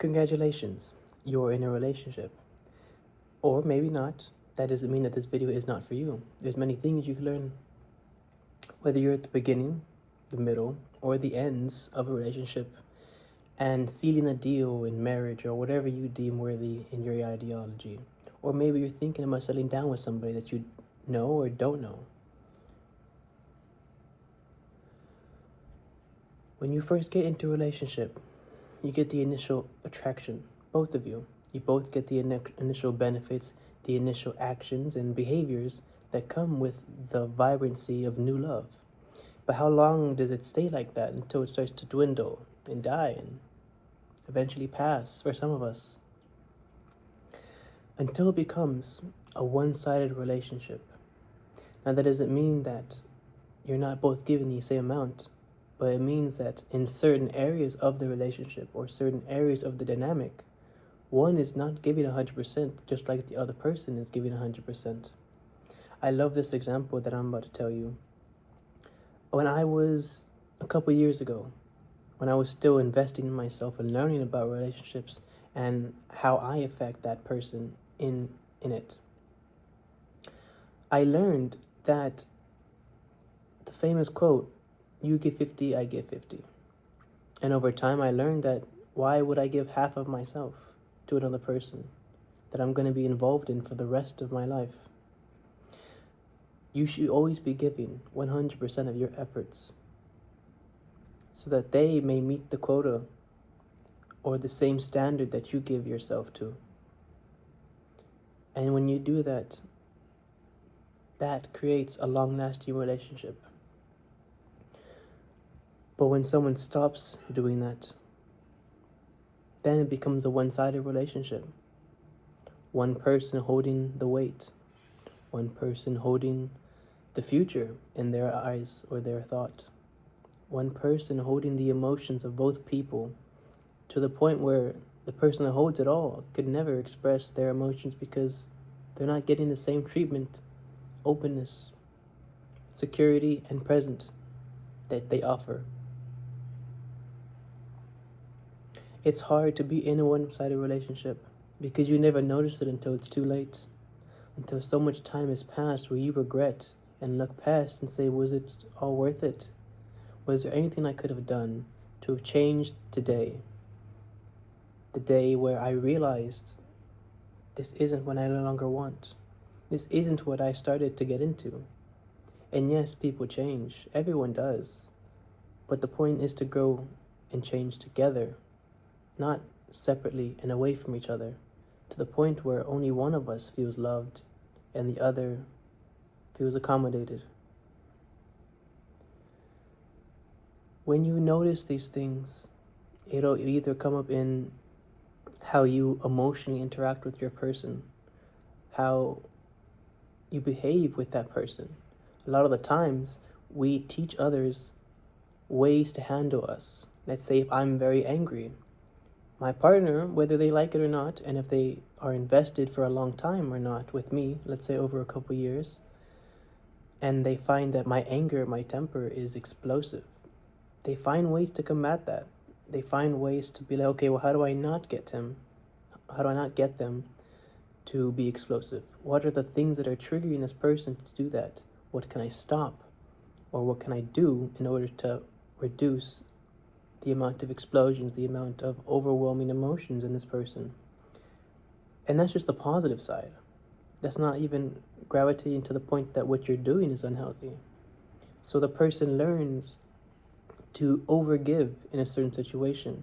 Congratulations, you're in a relationship. Or maybe not. That doesn't mean that this video is not for you. There's many things you can learn, whether you're at the beginning, the middle, or the ends of a relationship, and sealing a deal in marriage or whatever you deem worthy in your ideology. Or maybe you're thinking about settling down with somebody that you know or don't know. When you first get into a relationship, you get the initial attraction, both of you. You both get the initial benefits, the initial actions and behaviors that come with the vibrancy of new love. But how long does it stay like that until it starts to dwindle and die and eventually pass for some of us? Until it becomes a one-sided relationship. Now that doesn't mean that you're not both giving the same amount, but it means that in certain areas of the relationship or certain areas of the dynamic, one is not giving 100% just like the other person is giving 100%. I love this example that I'm about to tell you. When I was a couple years ago, when I was still investing in myself and learning about relationships and how I affect that person in it, I learned that the famous quote, "You give 50, I give 50. And over time I learned that why would I give half of myself to another person that I'm going to be involved in for the rest of my life? You should always be giving 100% of your efforts so that they may meet the quota or the same standard that you give yourself to. And when you do that, that creates a long-lasting relationship. But when someone stops doing that, then it becomes a one-sided relationship. One person holding the weight, one person holding the future in their eyes or their thought, one person holding the emotions of both people to the point where the person that holds it all could never express their emotions because they're not getting the same treatment, openness, security, and present that they offer. It's hard to be in a one-sided relationship because you never notice it until it's too late, until so much time has passed where you regret and look past and say, was it all worth it? Was there anything I could have done to have changed today? The day where I realized this isn't what I no longer want. This isn't what I started to get into. And yes, people change. Everyone does. But the point is to grow and change together, not separately and away from each other, to the point where only one of us feels loved and the other feels accommodated. When you notice these things, it'll either come up in how you emotionally interact with your person, how you behave with that person. A lot of the times, we teach others ways to handle us. Let's say if I'm very angry, my partner, whether they like it or not, and if they are invested for a long time or not with me, let's say over a couple years, and they find that my anger, my temper is explosive, they find ways to combat that. They find ways to be like, okay, well, how do I not get him? How do I not get them to be explosive? What are the things that are triggering this person to do that? What can I stop? Or what can I do in order to reduce the amount of explosions, the amount of overwhelming emotions in this person? And that's just the positive side. That's not even gravitating to the point that what you're doing is unhealthy. So the person learns to overgive in a certain situation.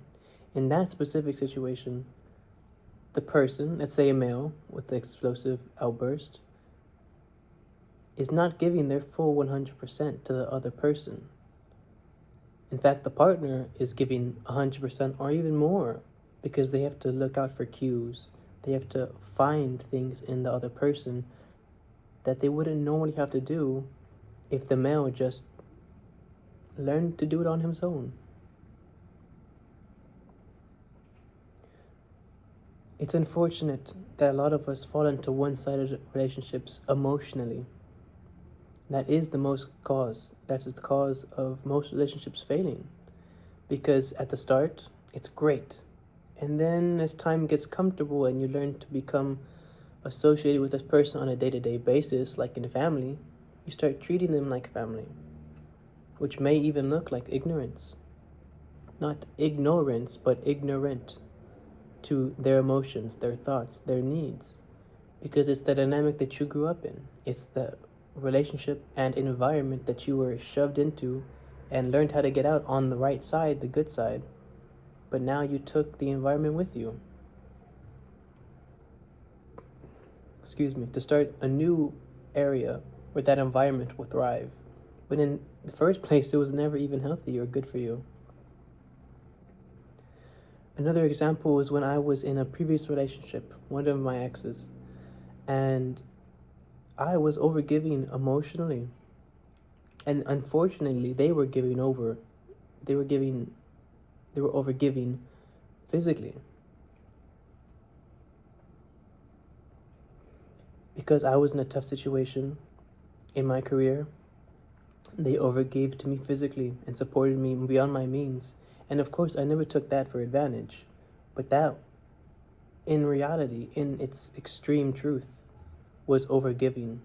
In that specific situation, the person, let's say a male with the explosive outburst, is not giving their full 100% to the other person. In fact, the partner is giving 100% or even more because they have to look out for cues. They have to find things in the other person that they wouldn't normally have to do if the male just learned to do it on his own. It's unfortunate that a lot of us fall into one-sided relationships emotionally. That is the most cause. That is the cause of most relationships failing. Because at the start, it's great. And then as time gets comfortable and you learn to become associated with this person on a day-to-day basis, like in family, you start treating them like family, which may even look like ignorance. Not ignorance, but ignorant to their emotions, their thoughts, their needs. Because it's the dynamic that you grew up in. It's the relationship and environment that you were shoved into and learned how to get out on the right side, the good side. But now you took the environment with you. To start a new area where that environment will thrive. When in the first place, it was never even healthy or good for you. Another example was when I was in a previous relationship, one of my exes, and I was overgiving emotionally. And unfortunately, they were overgiving physically. Because I was in a tough situation in my career, they overgave to me physically and supported me beyond my means. And of course, I never took that for advantage. But that, in reality, in its extreme truth, was overgiving.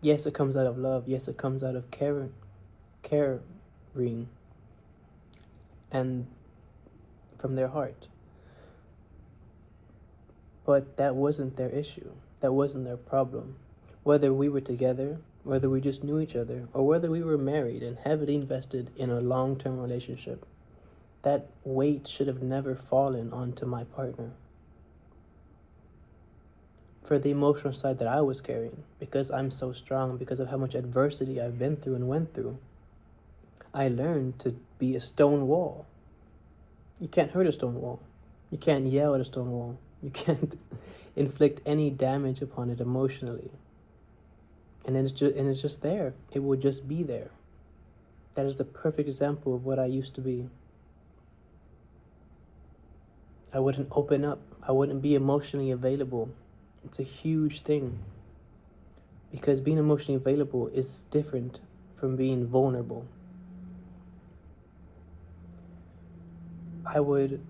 Yes, it comes out of love. Yes, it comes out of caring, and from their heart. But that wasn't their issue. That wasn't their problem. Whether we were together, whether we just knew each other, or whether we were married and heavily invested in a long-term relationship, that weight should have never fallen onto my partner. For the emotional side that I was carrying, because I'm so strong, because of how much adversity I've been through and went through, I learned to be a stone wall. You can't hurt a stone wall. You can't yell at a stone wall. You can't inflict any damage upon it emotionally. And it's just there. It will just be there. That is the perfect example of what I used to be. I wouldn't open up. I wouldn't be emotionally available. It's a huge thing. Because being emotionally available is different from being vulnerable. I would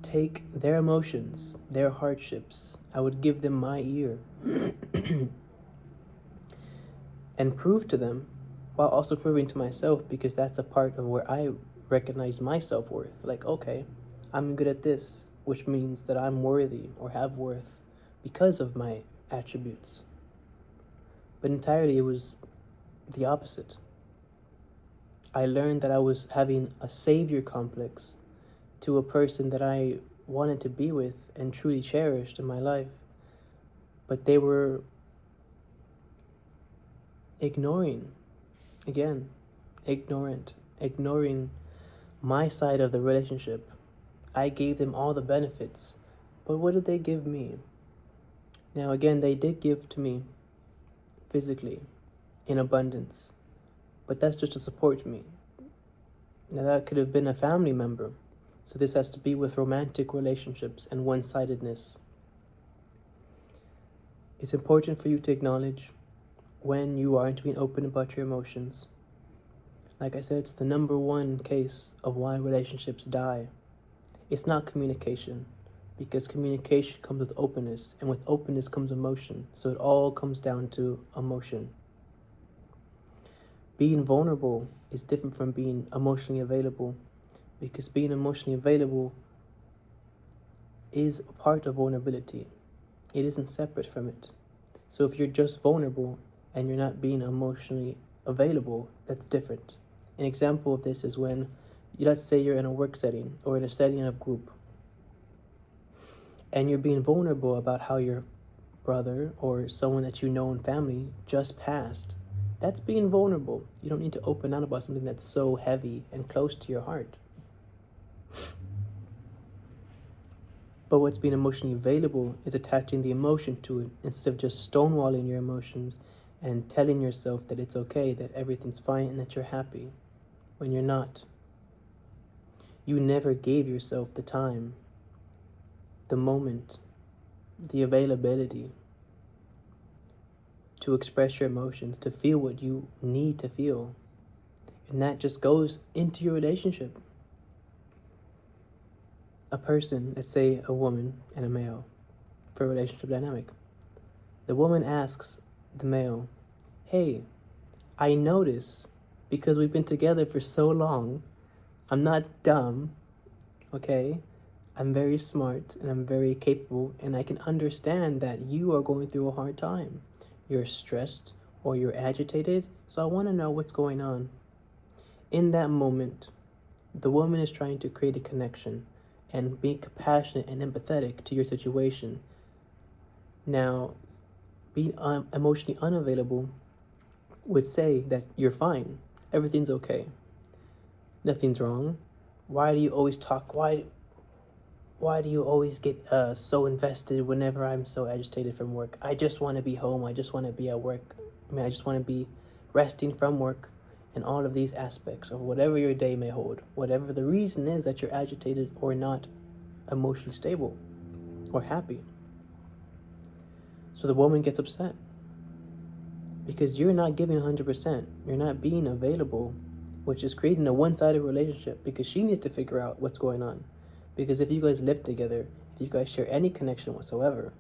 take their emotions, their hardships. I would give them my ear and prove to them, while also proving to myself, because that's a part of where I recognize my self-worth. Like, okay, I'm good at this, which means that I'm worthy or have worth because of my attributes. But entirely, it was the opposite. I learned that I was having a savior complex to a person that I wanted to be with and truly cherished in my life. But they were ignoring my side of the relationship. I gave them all the benefits, but what did they give me? Now again, they did give to me physically in abundance, but that's just to support me. Now that could have been a family member, so this has to be with romantic relationships and one-sidedness. It's important for you to acknowledge when you aren't being open about your emotions. Like I said, it's the number one case of why relationships die. It's not communication, because communication comes with openness, and with openness comes emotion. So it all comes down to emotion. Being vulnerable is different from being emotionally available, because being emotionally available is a part of vulnerability. It isn't separate from it. So if you're just vulnerable and you're not being emotionally available, that's different. An example of this is when, let's say you're in a work setting or in a setting of group, and you're being vulnerable about how your brother or someone that you know in family just passed. That's being vulnerable. You don't need to open out about something that's so heavy and close to your heart. But what's being emotionally available is attaching the emotion to it instead of just stonewalling your emotions and telling yourself that it's okay, that everything's fine, and that you're happy when you're not. You never gave yourself the time, the moment, the availability to express your emotions, to feel what you need to feel. And that just goes into your relationship. a person, let's say a woman and a male, for a relationship dynamic. The woman asks the male, hey, I notice because we've been together for so long, I'm not dumb, okay? I'm very smart and I'm very capable, and I can understand that you are going through a hard time. You're stressed or you're agitated, so I want to know what's going on. In that moment, the woman is trying to create a connection and be compassionate and empathetic to your situation. Now, being emotionally unavailable would say that you're fine, everything's okay, nothing's wrong. Why do you always talk? Why do you always get so invested whenever I'm so agitated from work? I just want to be home. I just want to be at work. I just want to be resting from work, and all of these aspects of whatever your day may hold, whatever the reason is that you're agitated or not emotionally stable or happy. So the woman gets upset because you're not giving 100%. You're not being available, which is creating a one-sided relationship, because she needs to figure out what's going on. Because if you guys live together, if you guys share any connection whatsoever,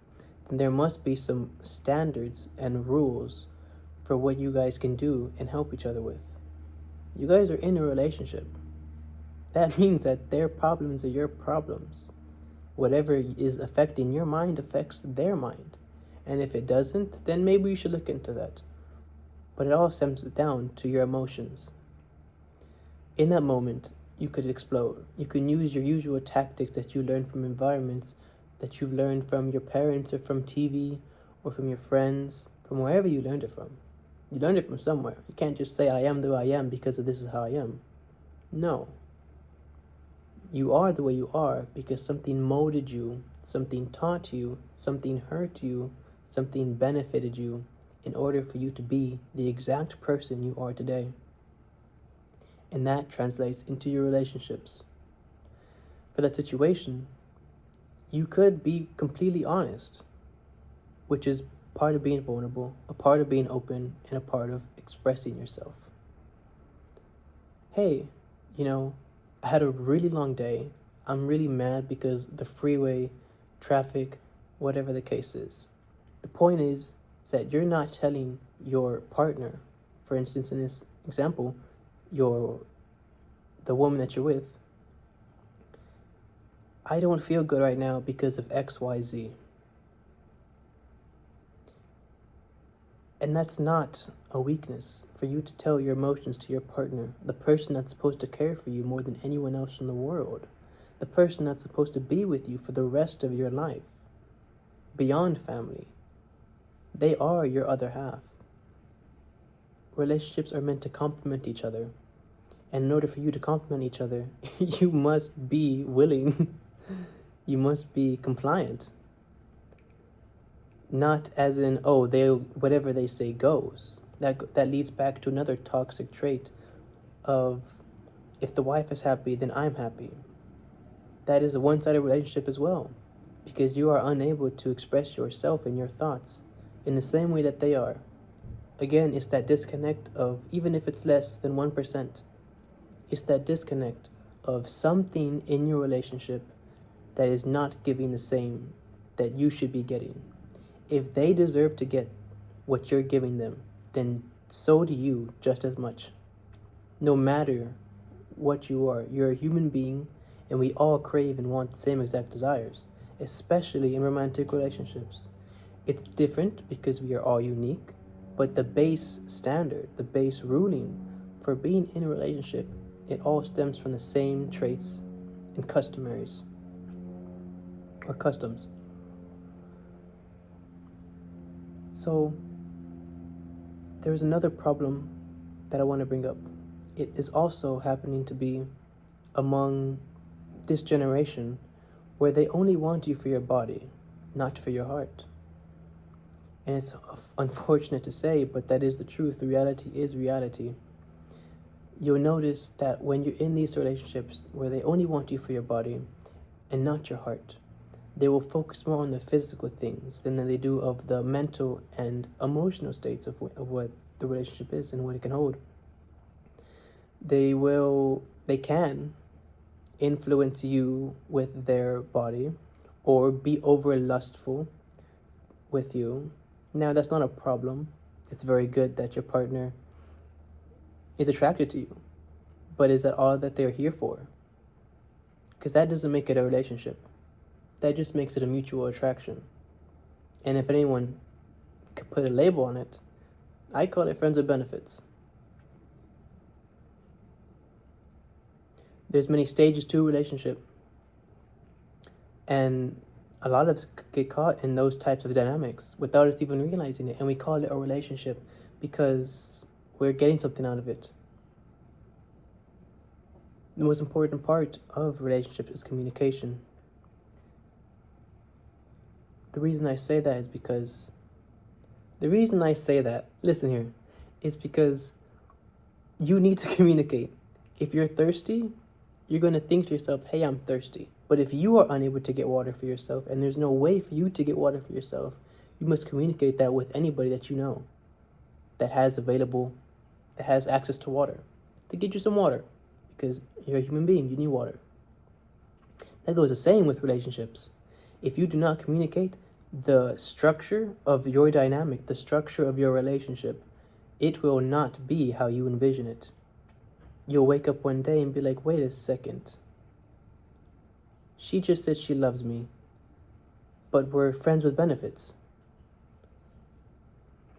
then there must be some standards and rules for what you guys can do and help each other with. You guys are in a relationship. That means that their problems are your problems. Whatever is affecting your mind affects their mind. And if it doesn't, then maybe you should look into that. But it all stems down to your emotions. In that moment, you could explode. You can use your usual tactics that you learn from environments, that you've learned from your parents or from TV or from your friends, from wherever you learned it from. You learned it from somewhere. You can't just say, I am the way I am because of this is how I am. No. You are the way you are because something molded you, something taught you, something hurt you, something benefited you in order for you to be the exact person you are today. And that translates into your relationships. For that situation, you could be completely honest, which is part of being vulnerable, a part of being open, and a part of expressing yourself. Hey, I had a really long day. I'm really mad because the freeway, traffic, whatever the case is. The point is that you're not telling your partner, for instance, in this example, the woman that you're with, I don't feel good right now because of XYZ. And that's not a weakness for you to tell your emotions to your partner, the person that's supposed to care for you more than anyone else in the world, the person that's supposed to be with you for the rest of your life, beyond family. They are your other half. Relationships are meant to complement each other. And in order for you to complement each other, you must be willing. You must be compliant. Not as in, whatever they say goes. That leads back to another toxic trait of, if the wife is happy, then I'm happy. That is a one-sided relationship as well, because you are unable to express yourself and your thoughts in the same way that they are. Again, it's that disconnect of, even if it's less than 1%, it's that disconnect of something in your relationship that is not giving the same that you should be getting. If they deserve to get what you're giving them, then so do you just as much. No matter what you are, you're a human being, and we all crave and want the same exact desires, especially in romantic relationships. It's different because we are all unique, but the base standard, the base ruling for being in a relationship, it all stems from the same traits and customs. So there's another problem that I want to bring up. It is also happening to be among this generation, where they only want you for your body, not for your heart. And it's unfortunate to say, but that is the truth. The reality is reality. You'll notice that when you're in these relationships where they only want you for your body and not your heart, they will focus more on the physical things than they do of the mental and emotional states of what the relationship is and what it can hold. They can influence you with their body or be over lustful with you. Now, that's not a problem. It's very good that your partner is attracted to you. But is that all that they're here for? Because that doesn't make it a relationship. That just makes it a mutual attraction. And if anyone could put a label on it, I call it friends with benefits. There's many stages to a relationship. And a lot of us get caught in those types of dynamics without us even realizing it. And we call it a relationship because we're getting something out of it. The most important part of relationships is communication. The reason I say that is because listen here, is because you need to communicate. If you're thirsty, you're going to think to yourself, hey, I'm thirsty. But if you are unable to get water for yourself and there's no way for you to get water for yourself, you must communicate that with anybody that you know that has access to water, to get you some water, because you're a human being, you need water. That goes the same with relationships. If you do not communicate the structure of your dynamic, the structure of your relationship, it will not be how you envision it. You'll wake up one day and be like, wait a second. She just said she loves me, but we're friends with benefits.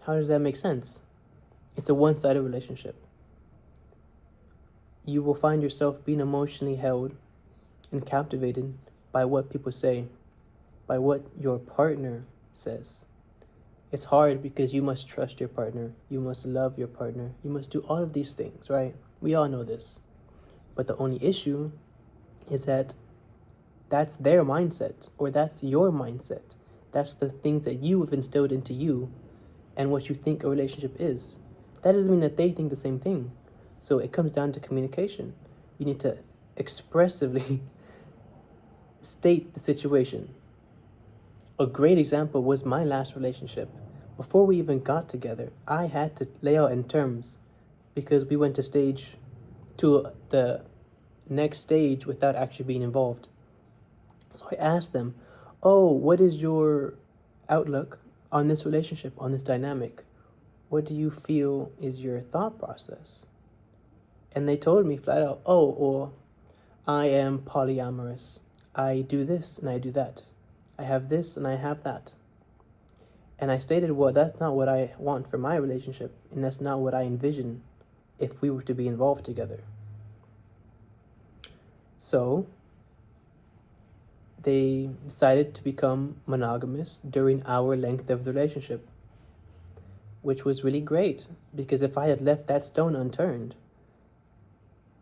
How does that make sense? It's a one-sided relationship. You will find yourself being emotionally held and captivated by what people say, by what your partner says. It's hard because you must trust your partner, you must love your partner, you must do all of these things, right? We all know this. But the only issue is that that's their mindset, or that's your mindset. That's the things that you have instilled into you and what you think a relationship is. That doesn't mean that they think the same thing. So it comes down to communication. You need to expressively state the situation. A great example was my last relationship. Before we even got together, I had to lay out in terms because we went to the next stage without actually being involved. So I asked them, oh, what is your outlook on this relationship, on this dynamic? What do you feel is your thought process? And they told me flat out, oh, or I am polyamorous. I do this and I do that. I have this and I have that. And I stated, well, that's not what I want for my relationship, and that's not what I envision if we were to be involved together. So they decided to become monogamous during our length of the relationship, which was really great, because if I had left that stone unturned,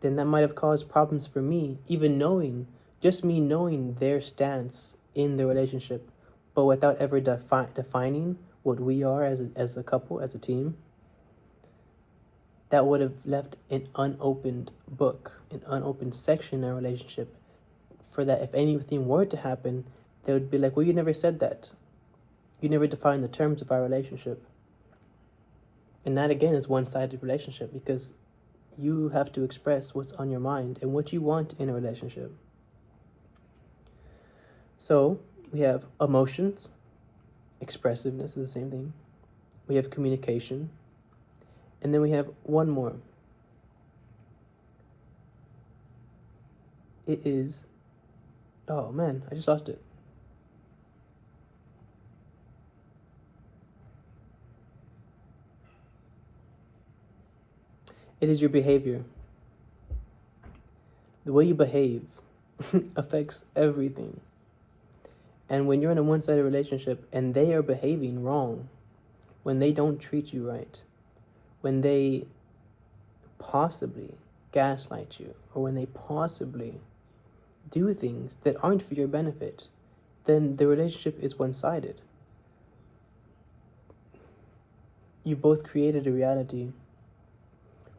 then that might have caused problems for me, even just me knowing their stance in the relationship, but without ever defining what we are as a couple, as a team. That would have left an unopened book, an unopened section in our relationship, for that if anything were to happen, they would be like, well, you never said that. You never defined the terms of our relationship. And that, again, is one-sided relationship, because you have to express what's on your mind and what you want in a relationship. So we have emotions, expressiveness is the same thing. We have communication, and then we have one more. It is, oh man, I just lost it. It is your behavior. The way you behave affects everything. And when you're in a one-sided relationship and they are behaving wrong, when they don't treat you right, when they possibly gaslight you, or when they possibly do things that aren't for your benefit, then the relationship is one-sided. You both created a reality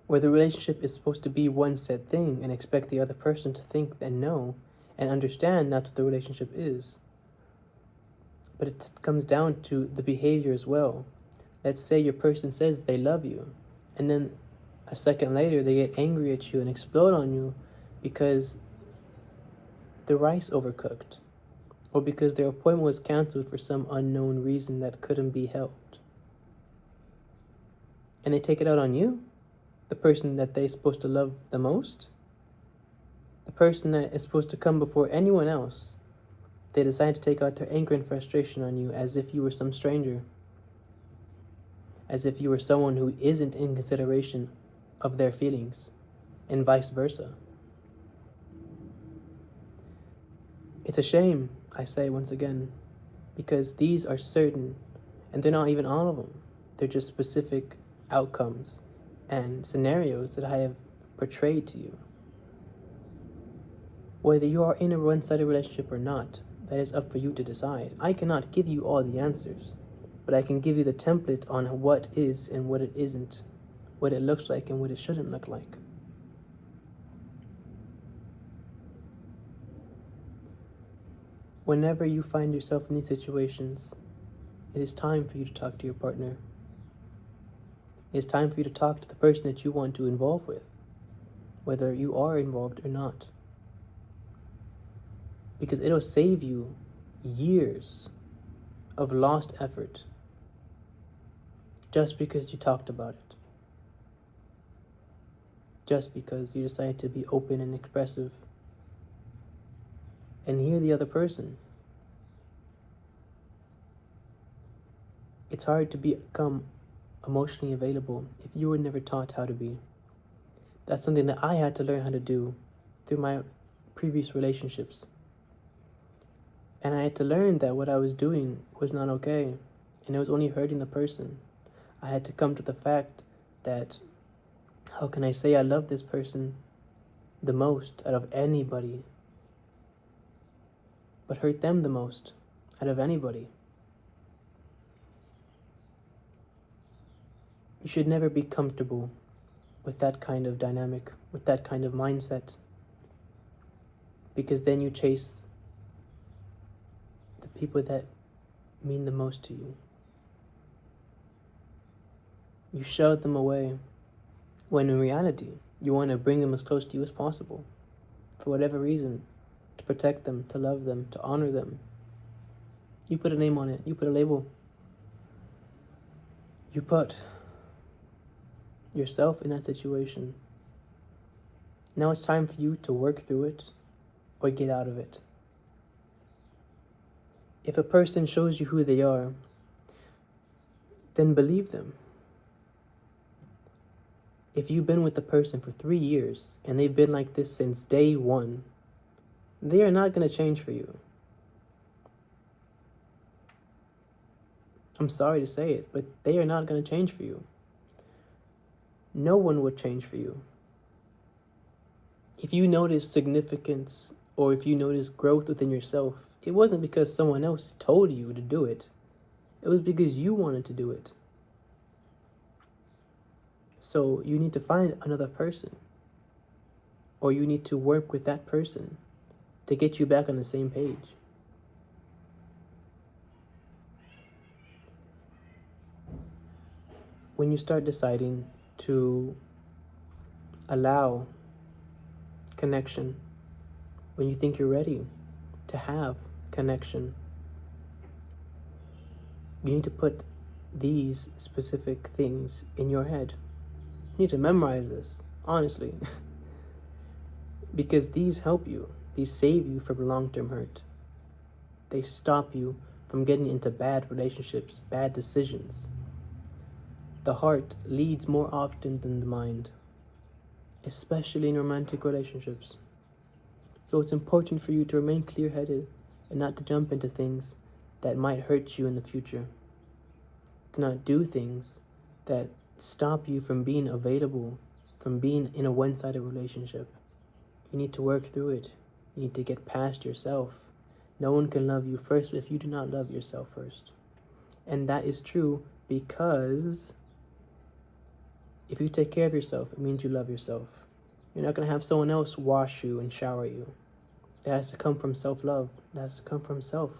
where the relationship is supposed to be one set thing and expect the other person to think and know and understand that's what the relationship is. But it comes down to the behavior as well. Let's say your person says they love you, and then a second later they get angry at you and explode on you because the rice overcooked, or because their appointment was canceled for some unknown reason that couldn't be helped. And they take it out on you, the person that they're supposed to love the most, the person that is supposed to come before anyone else. They decide to take out their anger and frustration on you as if you were some stranger, as if you were someone who isn't in consideration of their feelings, and vice versa. It's a shame, I say once again, because these are certain, and they're not even all of them. They're just specific outcomes and scenarios that I have portrayed to you. Whether you are in a one-sided relationship or not, that is up for you to decide. I cannot give you all the answers, but I can give you the template on what is and what it isn't, what it looks like and what it shouldn't look like. Whenever you find yourself in these situations, it is time for you to talk to your partner. It is time for you to talk to the person that you want to involve with, whether you are involved or not. Because it'll save you years of lost effort just because you talked about it. Just because you decided to be open and expressive and hear the other person. It's hard to become emotionally available if you were never taught how to be. That's something that I had to learn how to do through my previous relationships. And I had to learn that what I was doing was not okay, and it was only hurting the person. I had to come to the fact that how can I say I love this person the most out of anybody, but hurt them the most out of anybody? You should never be comfortable with that kind of dynamic, with that kind of mindset, because then you chase the people that mean the most to you. You shove them away, when in reality, you want to bring them as close to you as possible, for whatever reason, to protect them, to love them, to honor them. You put a name on it, you put a label. You put yourself in that situation. Now it's time for you to work through it or get out of it. If a person shows you who they are, then believe them. If you've been with the person for 3 years and they've been like this since day one, they are not going to change for you. I'm sorry to say it, but they are not going to change for you. No one would change for you. If you notice significance or if you notice growth within yourself, it wasn't because someone else told you to do it. It was because you wanted to do it. So you need to find another person, or you need to work with that person to get you back on the same page. When you start deciding to allow connection, when you think you're ready to have connection, you need to put these specific things in your head. You need to memorize this, honestly, because these help you. These save you from long-term hurt. They stop you from getting into bad relationships, bad decisions. The heart leads more often than the mind, especially in romantic relationships. So it's important for you to remain clear-headed and not to jump into things that might hurt you in the future. To not do things that stop you from being available, from being in a one-sided relationship. You need to work through it. You need to get past yourself. No one can love you first if you do not love yourself first. And that is true because if you take care of yourself, it means you love yourself. You're not going to have someone else wash you and shower you. That has to come from self-love. That has to come from self.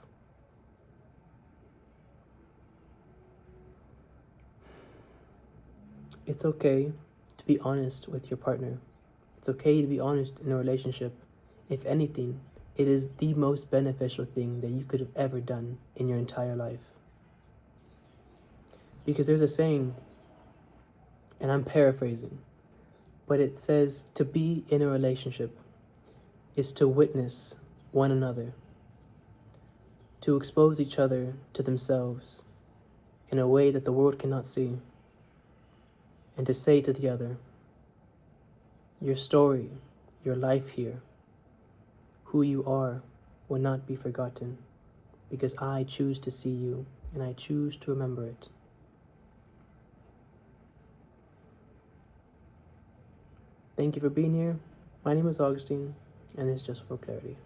It's okay to be honest with your partner. It's okay to be honest in a relationship. If anything, it is the most beneficial thing that you could have ever done in your entire life. Because there's a saying, and I'm paraphrasing, but it says to be in a relationship is to witness one another, to expose each other to themselves in a way that the world cannot see, and to say to the other, your story, your life here, who you are, will not be forgotten, because I choose to see you, and I choose to remember it. Thank you for being here. My name is Augustin, and this is Just for Clarity.